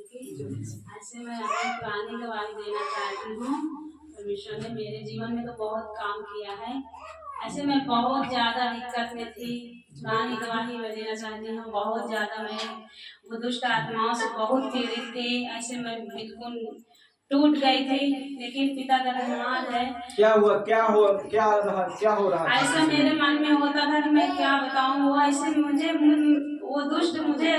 ऐसे मैं अपनी पुरानी गवाही देना चाहती हूँ। परमेश्वर ने मेरे जीवन में तो बहुत काम किया है। ऐसे मैं बहुत ज़्यादा दिक्कत में थी। पुरानी गवाही मैं देना चाहती हूँ। बहुत ज़्यादा मैं वो दुष्ट आत्माओं से बहुत पीड़ित थी। ऐसे मैं बिल्कुल टूट गई थी, लेकिन पिता का धन्यवाद है। क्या हुआ, क्या हो रहा था? ऐसा मेरे मन में होता था कि मैं क्या बताऊं। वो ऐसे मुझे वो दुष्ट मुझे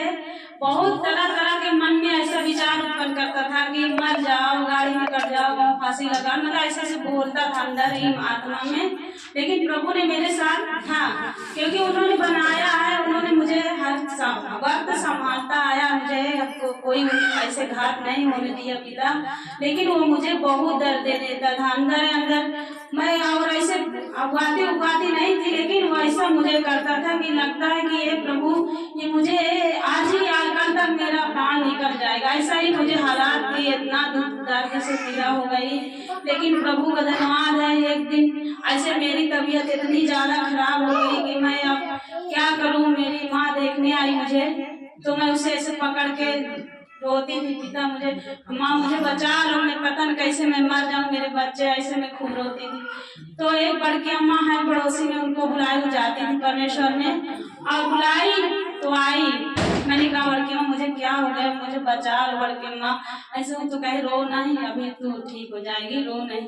बहुत तरह तरह के मन में ऐसा विचार उत्पन्न करता था कि मर जाओ, गाड़ी में कट जाओ, फांसी लगा, मतलब ऐसे ऐसे बोलता था अंदर ही आत्मा में। लेकिन प्रभु ने मेरे साथ था, क्योंकि उन्होंने बनाया है, उन्होंने मुझे हर वक्त संभालता आया। मुझे कोई ऐसे घात नहीं होने दिया पिता, लेकिन वो मुझे बहुत दर्द दे देता था अंदर अंदर। मैं और ऐसे उगाती नहीं थी, लेकिन वो ऐसा मुझे करता था कि लगता है कि ये प्रभु, ये मुझे आज ही कल तक मेरा प्राण निकल जाएगा। ऐसा ही मुझे हालात थी, इतना दुख दर्द से पीड़ा हो गई। लेकिन प्रभु का धन्यवाद है, एक दिन ऐसे मेरी तबीयत इतनी ज्यादा खराब हो गई कि मैं अब क्या करूं। मेरी माँ देखने आई मुझे, तो मैं उसे ऐसे पकड़ के रोती थी, पिता मुझे, माँ मुझे बचा लो, मैं पता नहीं कैसे मैं मर जाऊं, मेरे बच्चे, ऐसे मैं खूब रोती थी। तो एक बड़की अम्मा है पड़ोसी में, उनको बुलाई जाती थी परमेश्वर ने, और बुलाई तो आई। मैंने कहा बड़की अम्मा मुझे क्या हो गया, मुझे बचा लो बड़की अम्मा। ऐसे वो तो कहे रो नहीं, अभी तू ठीक हो जाएगी, रो नहीं।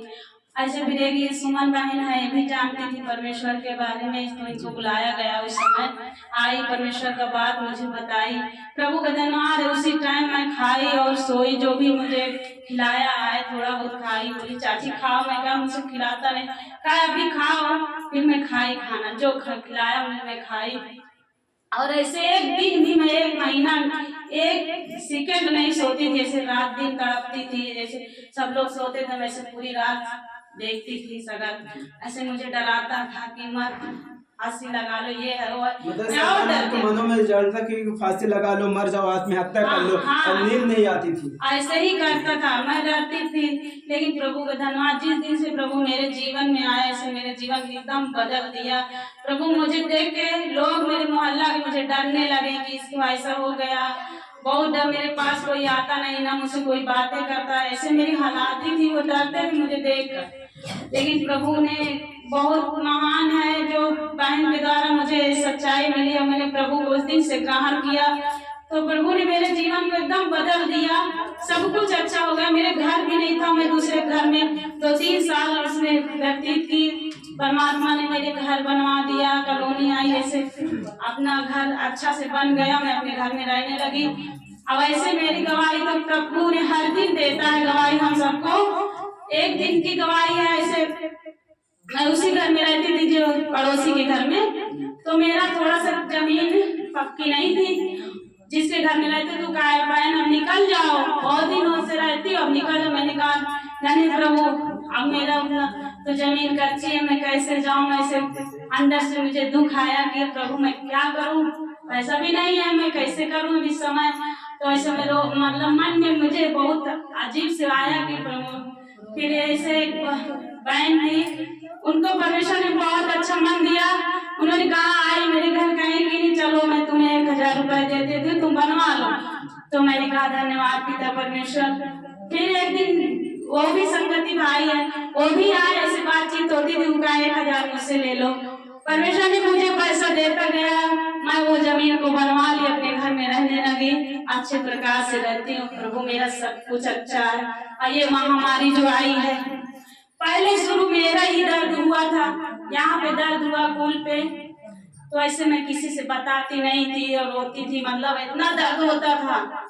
ऐसे फिर एक सुमन बहन है, ये भी जानती थी परमेश्वर के बारे में, तो इनको बुलाया गया। उस समय आई, परमेश्वर का बात मुझे बताई। प्रभु का धन्यवाद है, उसी टाइम मैं खाई और सोई। जो भी मुझे खिलाया है थोड़ा बहुत खाई। बोली चाची खाओ, मैं कहा मुझे खिलाता नहीं, कहा अभी खाओ। फिर मैं खाई खाना, जो खिलाया मैं खाई। और ऐसे एक दिन भी मैं, एक महीना, एक सेकंड नहीं सोती थी। ऐसे रात दिन तड़पती थी, जैसे सब लोग सोते थे वैसे पूरी रात देखती थी सगल। ऐसे मुझे डराता था कि मत फांसी लगा लो, ये है वो। मतलब मनों में डर था कि फांसी लगा लो, मर जाओ, आत्महत्या कर लो। और नींद नहीं आती थी, ऐसे ही करता था, मैं डरती थी। लेकिन प्रभु का धन्यवाद, जिस दिन से प्रभु मेरे जीवन में आया, ऐसे मेरे जीवन एकदम बदल दिया। प्रभु मुझे देख के लोग मेरे मोहल्ला के मुझे डरने लगे कि इसको ऐसा हो गया। बहुत डर, मेरे पास कोई आता नहीं, ना मुझसे कोई बातें करता। ऐसे मेरी हालात ही थी, वो डरते थे मुझे देख कर। लेकिन प्रभु ने बहुत महान है, जो बहन के द्वारा मुझे सच्चाई मिली और मैंने प्रभु को उस दिन से ग्रहण किया, तो प्रभु ने मेरे जीवन को एकदम बदल दिया। सब कुछ अच्छा हो गया। मेरे घर भी नहीं था, मैं दूसरे घर में 2-3 साल उसमें व्यतीत की। परमात्मा ने मेरे घर बनवा दिया, कॉलोनी आई, ऐसे अपना घर अच्छा से बन गया, मैं अपने घर में रहने लगी। अब ऐसे मेरी गवाही तो प्रभु ने हर दिन देता है गवाही हम सबको। एक दिन की गवाही है, ऐसे मैं उसी घर में रहती थी जो पड़ोसी के घर में। तो मेरा थोड़ा सा जमीन पक्की नहीं थी, जिसके घर में रहते तो कहा बहन अब निकल जाओ, बहुत दिनों से रहती हो, अब निकल जाओ। मैंने कहा नहीं प्रभु, अब मेरा तो जमीन कच्ची है, मैं कैसे जाऊं। ऐसे अंदर से मुझे दुख आया कि प्रभु मैं क्या करूं, पैसा भी नहीं है, मैं कैसे करूं इस समय। तो ऐसे मेरे मतलब मन में मुझे बहुत अजीब से आया कि प्रभु। फिर ऐसे बहन थी, उनको परमेश्वर ने बहुत अच्छा मन दिया। उन्होंने कहा आई मेरे घर कहेंगी नहीं, चलो मैं तुम्हें 1000 रुपए दे देती हूँ, तुम बनवा लो। तो मैंने कहा धन्यवाद पिता परमेश्वर। फिर एक दिन वो भी संगति भाई है, वो भी आए, ऐसे बातचीत होती थी, उनका 1000 मुझसे ले लो। परमेश्वर ने मुझे पैसा देता गया, मैं वो जमीन को बनवा ली, अपने घर में रहने लगी, अच्छे प्रकार से रहती हूँ। प्रभु मेरा सब कुछ अच्छा है। और ये महामारी जो आई है, पहले शुरू मेरा ही दर्द हुआ था, यहाँ पे दर्द हुआ पुल पे। तो ऐसे मैं किसी से बताती नहीं थी और रोती थी, मतलब इतना दर्द होता था,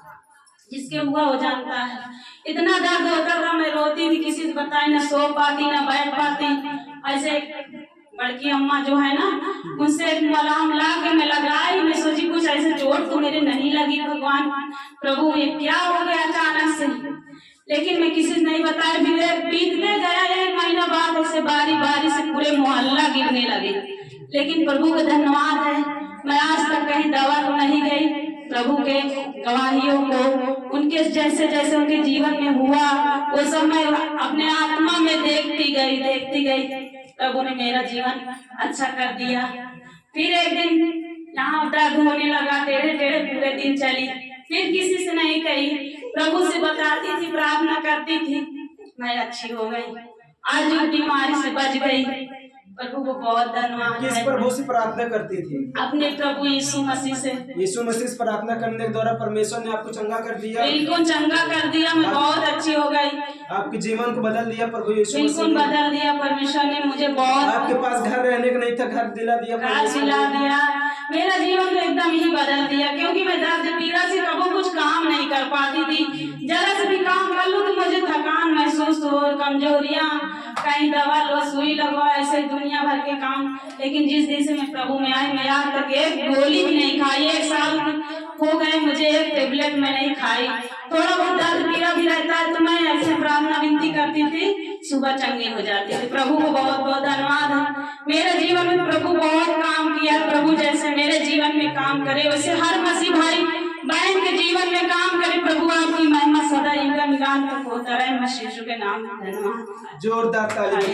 जिसके हुआ वो जानता है। इतना दर्द होता था, मैं रोती थी, किसी से बताई ना, सो पाती ना बैठ पाती। ऐसे बड़की अम्मा जो है ना, उनसे मलहम ला के मैं लगाई, मैं सोची कुछ ऐसे चोट तो मेरे नहीं लगी। भगवान प्रभु ये क्या हो गया अचानक से। लेकिन मैं किसी से नहीं बताया। बीतते गया 1 महीना बाद, ऐसे बारी बारी से पूरे मोहल्ला गिरने लगे। लेकिन प्रभु का धन्यवाद है, मैं आज तक कहीं दवा तो नहीं गई। प्रभु के गवाहियों को, उनके जैसे जैसे उनके जीवन में हुआ, वो सब मैं अपने आत्मा में देखती गई। प्रभु ने मेरा जीवन अच्छा कर दिया। फिर एक दिन यहाँ दर्द होने लगा, टेढ़े टेढ़े पूरे दिन चली, फिर किसी से नहीं कही। प्रभु से बताती थी, प्रार्थना करती थी, मैं अच्छी हो गई, आज इस बीमारी से बच गई। प्रभु को बहुत धन्यवाद किस है। प्रभु से प्रार्थना करती थी? अपने प्रभु यीशु मसीह से। यीशु मसीह से प्रार्थना करने के द्वारा परमेश्वर ने आपको चंगा कर दिया, बिल्कुल चंगा कर दिया, मैं बहुत अच्छी हो गई, आपके जीवन को बदल दिया प्रभु यीशु मसीह बिल्कुल ने। बदल दिया परमेश्वर ने मुझे बहुत। आपके पास घर रहने का नहीं था, घर दिला दिया घर परमेश्वर दिला ने। दिया, मेरा जीवन तो एकदम ही बदल दिया, क्योंकि मैं दर्द पीड़ा से कभी कुछ काम नहीं कर पाती थी। जरा से भी काम कर लूं तो मुझे थकान महसूस हो, कमजोरियां, कहीं दवा लो, सुई लगवा, ऐसे दुनिया भर के काम। लेकिन जिस दिन से मैं प्रभु में आई, मैं आज तक एक गोली भी नहीं खाई। 1 साल हो गए मुझे, एक टेबलेट में नहीं खाई। थोड़ा बहुत दर्द पीड़ा भी रहता है तो मैं ऐसे प्रार्थना विनती करती थी, सुबह चंगी हो जाती थी। प्रभु को बहुत बहुत धन्यवाद है। मेरे जीवन में प्रभु बहुत काम किया। प्रभु जैसे मेरे जीवन में काम करे, वैसे हर मसीह भाई बहन के जीवन में काम करे। प्रभु आपकी महिमा सदा युगान तक होता रहे। मसीह यीशु के नाम में धन्यवाद। जोरदार ताली।